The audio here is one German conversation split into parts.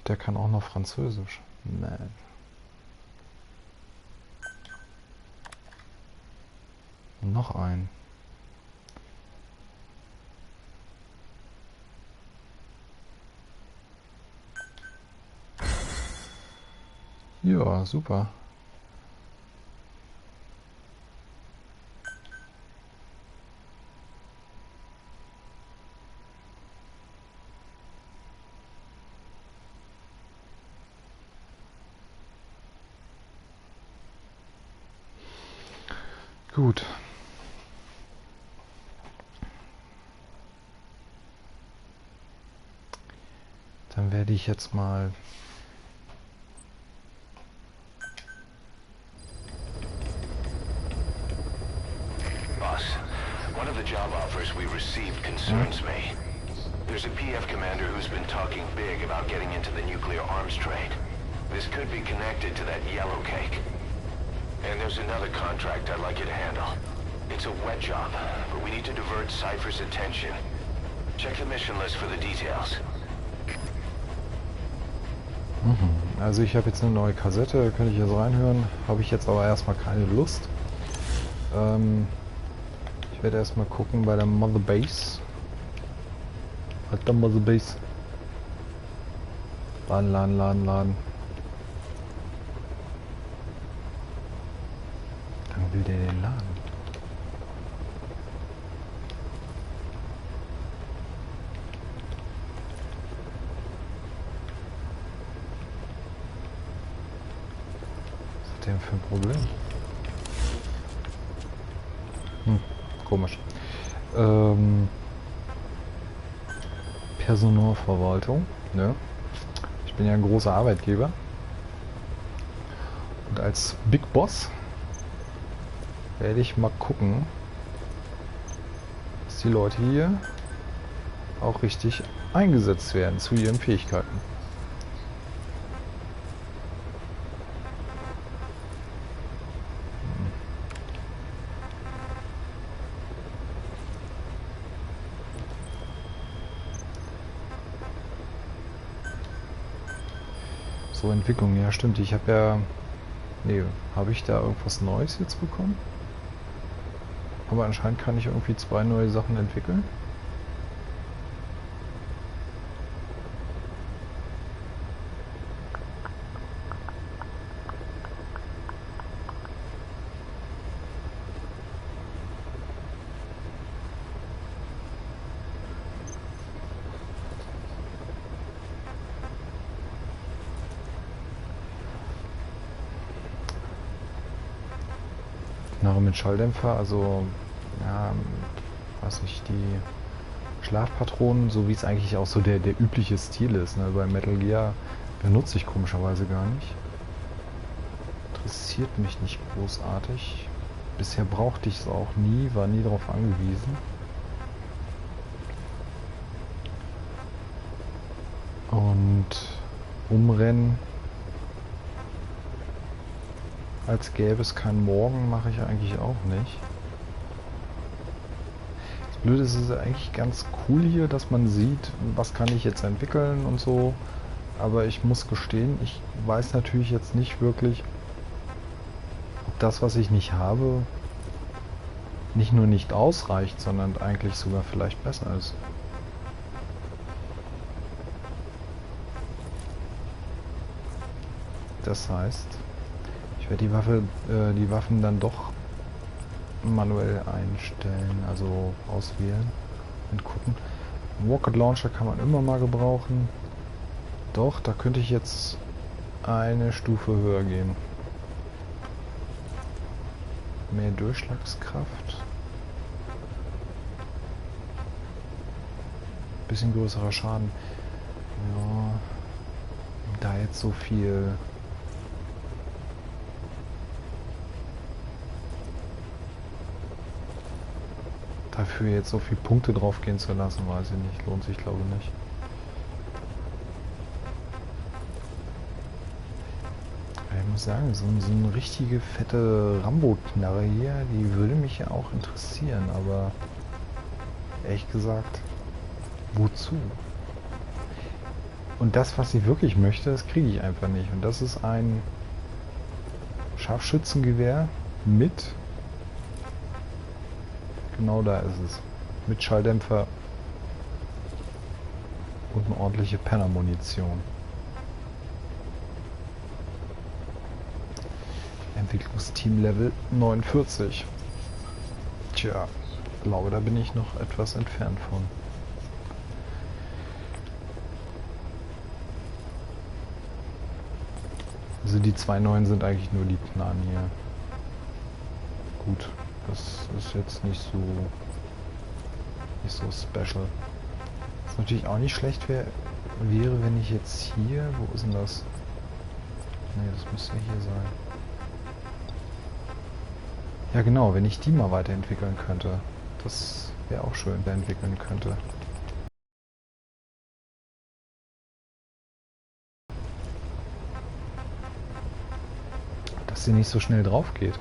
Der kann auch noch Französisch. Nein. Noch ein. Ja, super. Gut. Dann werde ich jetzt mal... Boss, one of the job offers we received concerns me. There's a PF commander who's been talking big about getting into the nuclear arms trade. This could be connected to that yellow cake. And there's another contract I'd like you to handle. It's a wet job, but we need to divert Cypher's attention. Check the mission list for the details. Also ich habe jetzt eine neue Kassette, da könnte ich jetzt reinhören. Habe ich jetzt aber erstmal keine Lust. Ich werde erstmal gucken bei der Mother Base. Alter Mother Base. Laden. Dann will der den laden. Was hat der für ein Problem? Komisch. Personalverwaltung, ne? Ich bin ja ein großer Arbeitgeber. Und als Big Boss werde ich mal gucken, dass die Leute hier auch richtig eingesetzt werden zu ihren Fähigkeiten. So, Entwicklung, ja stimmt, ich habe ja... Nee, habe ich da irgendwas Neues jetzt bekommen? Aber anscheinend kann ich irgendwie 2 neue Sachen entwickeln. Knarre mit Schalldämpfer, also ja, weiß nicht, die Schlafpatronen, so wie es eigentlich auch so der übliche Stil ist, ne? Bei Metal Gear benutze ich komischerweise gar nicht. Interessiert mich nicht großartig. Bisher brauchte ich es auch nie, war nie darauf angewiesen. Und umrennen, als gäbe es keinen Morgen, mache ich eigentlich auch nicht. Das Blöde ist, es ist eigentlich ganz cool hier, dass man sieht, was kann ich jetzt entwickeln und so. Aber ich muss gestehen, ich weiß natürlich jetzt nicht wirklich, ob das, was ich nicht habe, nicht nur nicht ausreicht, sondern eigentlich sogar vielleicht besser ist. Das heißt, ich werde die Waffen dann doch manuell einstellen, also auswählen und gucken. Rocket Launcher kann man immer mal gebrauchen. Doch, da könnte ich jetzt eine Stufe höher gehen. Mehr Durchschlagskraft. Bisschen größerer Schaden. Ja, da jetzt so viel... Dafür jetzt so viele Punkte drauf gehen zu lassen, weiß ich nicht. Lohnt sich, glaube ich, nicht. Ich muss sagen, so eine richtige fette Rambo-Knarre hier, die würde mich ja auch interessieren, aber ehrlich gesagt, wozu? Und das, was ich wirklich möchte, das kriege ich einfach nicht. Und das ist ein Scharfschützengewehr mit... Genau da ist es. Mit Schalldämpfer und eine ordentliche Penner-Munition. Entwicklungsteam Level 49. Tja, ich glaube, da bin ich noch etwas entfernt von. Also die zwei neuen sind eigentlich nur die Plan hier. Gut, das ist jetzt nicht so special. Was natürlich auch nicht schlecht wäre, wenn ich jetzt hier, wo ist denn das? Ne, das müsste hier sein. Ja genau, wenn ich die mal weiterentwickeln könnte. Das wäre auch schön, wer entwickeln könnte. Dass sie nicht so schnell drauf geht.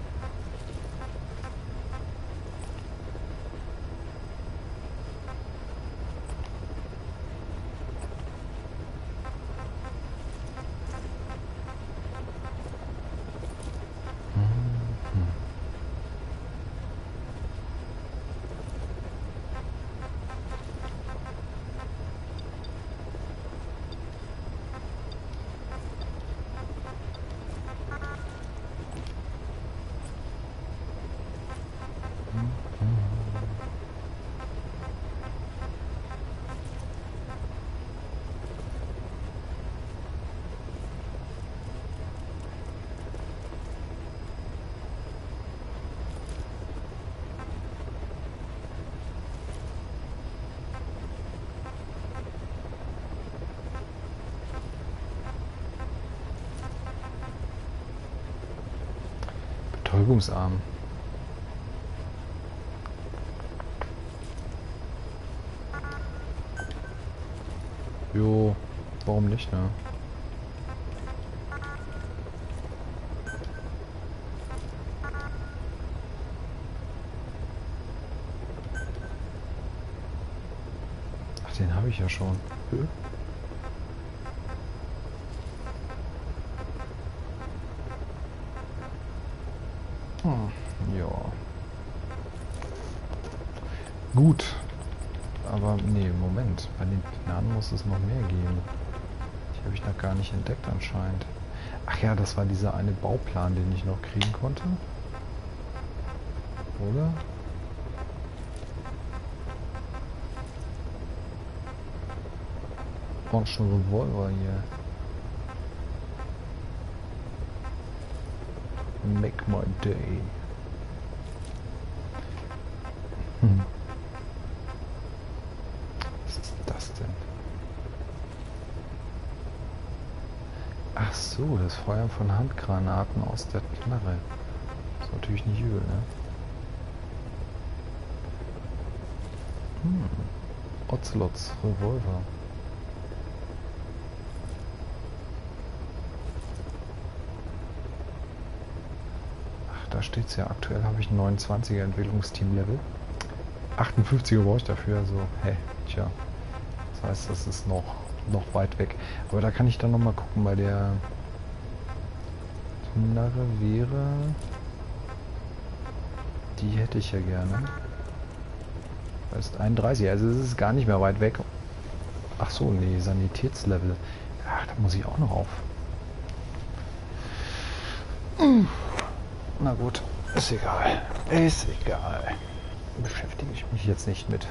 Betäubungsarm. Jo, warum nicht, ne? Ach, den habe ich ja schon. Ja. Gut. Aber nee, Moment. Bei den Pinanen muss es noch mehr geben. Die habe ich noch gar nicht entdeckt anscheinend. Ach ja, das war dieser eine Bauplan, den ich noch kriegen konnte. Oder? Oh, schon Revolver hier. Make my day. Was ist das denn? Ach so, das Feuern von Handgranaten aus der Knarre. Ist natürlich nicht übel, ne? Ocelots Revolver. Da steht es ja, aktuell habe ich ein 29er Entwicklungsteam-Level. 58er brauche ich dafür, also hey, tja. Das heißt, das ist noch weit weg. Aber da kann ich dann nochmal gucken, bei der Knarre wäre... Die hätte ich ja gerne. Das ist 31, also es ist gar nicht mehr weit weg. Ach so, nee, Sanitätslevel. Ach, da muss ich auch noch auf. Na gut, ist egal. Ist egal. Beschäftige ich mich jetzt nicht mit.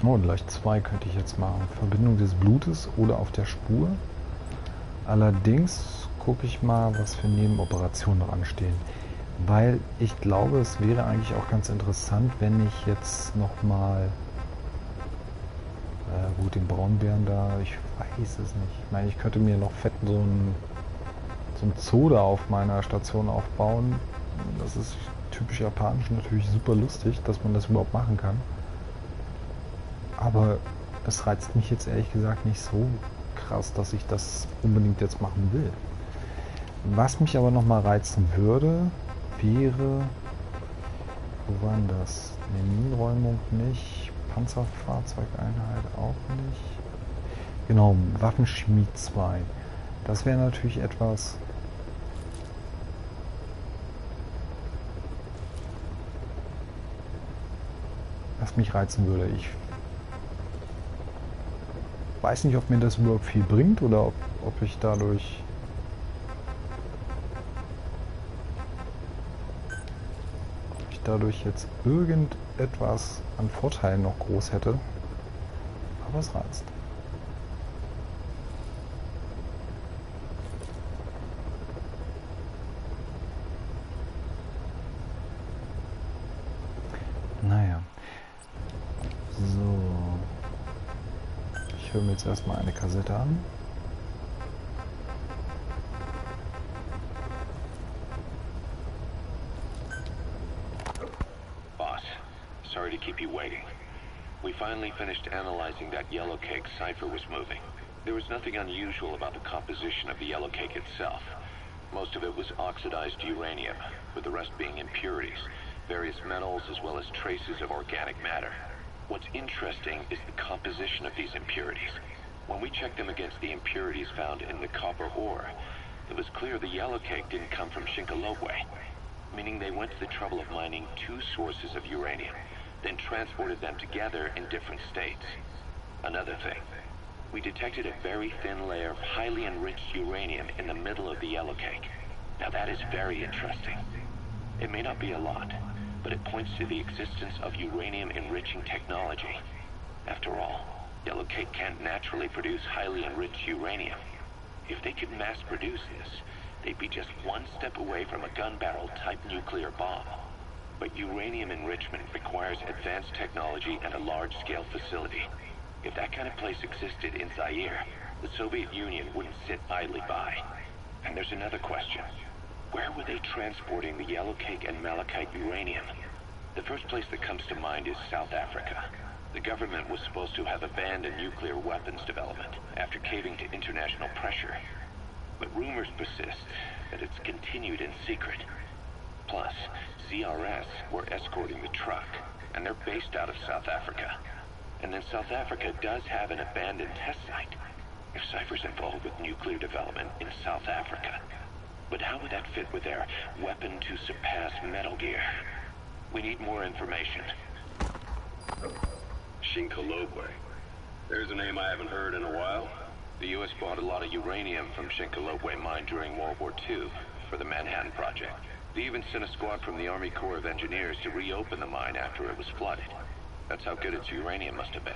Oh, gleich 2 könnte ich jetzt machen. Verbindung des Blutes oder auf der Spur. Allerdings gucke ich mal, was für Nebenoperationen noch anstehen. Weil ich glaube, es wäre eigentlich auch ganz interessant, wenn ich jetzt nochmal... gut, den Braunbären da, ich weiß es nicht. Ich meine, ich könnte mir noch fett so ein Zoo da auf meiner Station aufbauen. Das ist typisch japanisch, natürlich super lustig, dass man das überhaupt machen kann. Aber es reizt mich jetzt ehrlich gesagt nicht so krass, dass ich das unbedingt jetzt machen will. Was mich aber nochmal reizen würde, wäre Wo war denn das? Ne, Minenräumung nicht. Panzerfahrzeugeinheit auch nicht. Genau, Waffenschmied 2. Das wäre natürlich etwas, was mich reizen würde. Ich weiß nicht, ob mir das überhaupt viel bringt oder ob ich dadurch jetzt irgendetwas an Vorteilen noch groß hätte. Aber es reizt. Naja. So. Ich höre mir jetzt erstmal eine Kassette an. Boss, sorry to keep you waiting. We finally finished analyzing that yellow cake cipher was moving. There was nothing unusual about the composition of the yellow cake itself. Most of it was oxidized uranium, with the rest being impurities, various metals as well as traces of organic matter. What's interesting is the composition of these impurities. When we checked them against the impurities found in the copper ore, it was clear the yellow cake didn't come from Shinkolobwe, meaning they went to the trouble of mining two sources of uranium, then transported them together in different states. Another thing, we detected a very thin layer of highly enriched uranium in the middle of the yellow cake. Now that is very interesting. It may not be a lot, but it points to the existence of uranium-enriching technology. After all, yellow cake can't naturally produce highly enriched uranium. If they could mass-produce this, they'd be just one step away from a gun barrel-type nuclear bomb. But uranium enrichment requires advanced technology and a large-scale facility. If that kind of place existed in Zaire, the Soviet Union wouldn't sit idly by. And there's another question. Where were they transporting the yellow cake and malachite uranium? The first place that comes to mind is South Africa. The government was supposed to have abandoned nuclear weapons development after caving to international pressure. But rumors persist that it's continued in secret. Plus, CRS were escorting the truck, and they're based out of South Africa. And then South Africa does have an abandoned test site. If Cypher's involved with nuclear development in South Africa. But how would that fit with their weapon to surpass Metal Gear? We need more information. Shinkolobwe. There's a name I haven't heard in a while. The U.S. bought a lot of uranium from Shinkolobwe mine during World War II for the Manhattan Project. They even sent a squad from the Army Corps of Engineers to reopen the mine after it was flooded. That's how good its uranium must have been.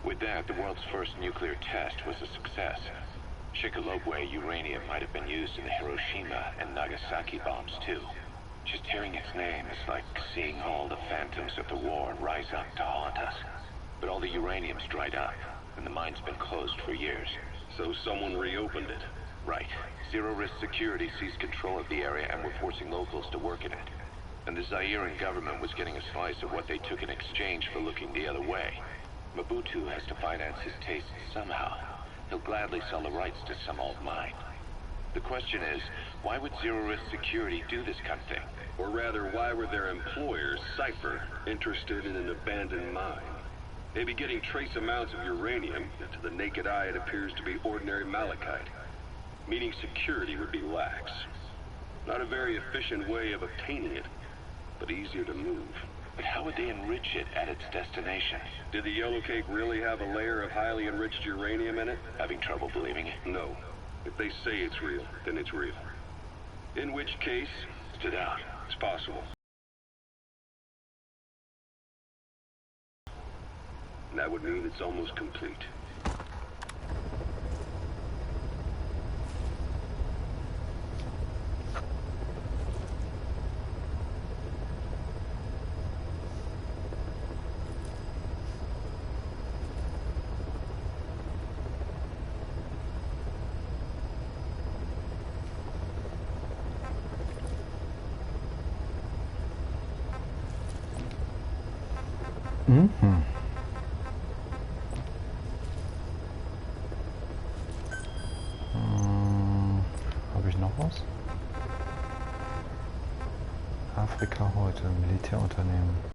With that, the world's first nuclear test was a success. Shinkolobwe uranium might have been used in the Hiroshima and Nagasaki bombs too. Just hearing its name is like seeing all the phantoms of the war rise up to haunt us. But all the uranium's dried up, and the mine's been closed for years. So someone reopened it. Right. Zero-risk security seized control of the area and were forcing locals to work in it. And the Zairean government was getting a slice of what they took in exchange for looking the other way. Mobutu has to finance his tastes somehow. He'll gladly sell the rights to some old mine. The question is, why would zero-risk security do this kind of thing? Or rather, why were their employers, Cypher, interested in an abandoned mine? They'd be getting trace amounts of uranium, and to the naked eye it appears to be ordinary malachite, meaning security would be lax. Not a very efficient way of obtaining it, but easier to move. But how would they enrich it at its destination? Did the yellow cake really have a layer of highly enriched uranium in it? Having trouble believing it? No. If they say it's real, then it's real. In which case, Stood out. it's possible. And that would mean it's almost complete. Mhm. Habe ich noch was? Afrika heute. Seite, Militärunternehmen.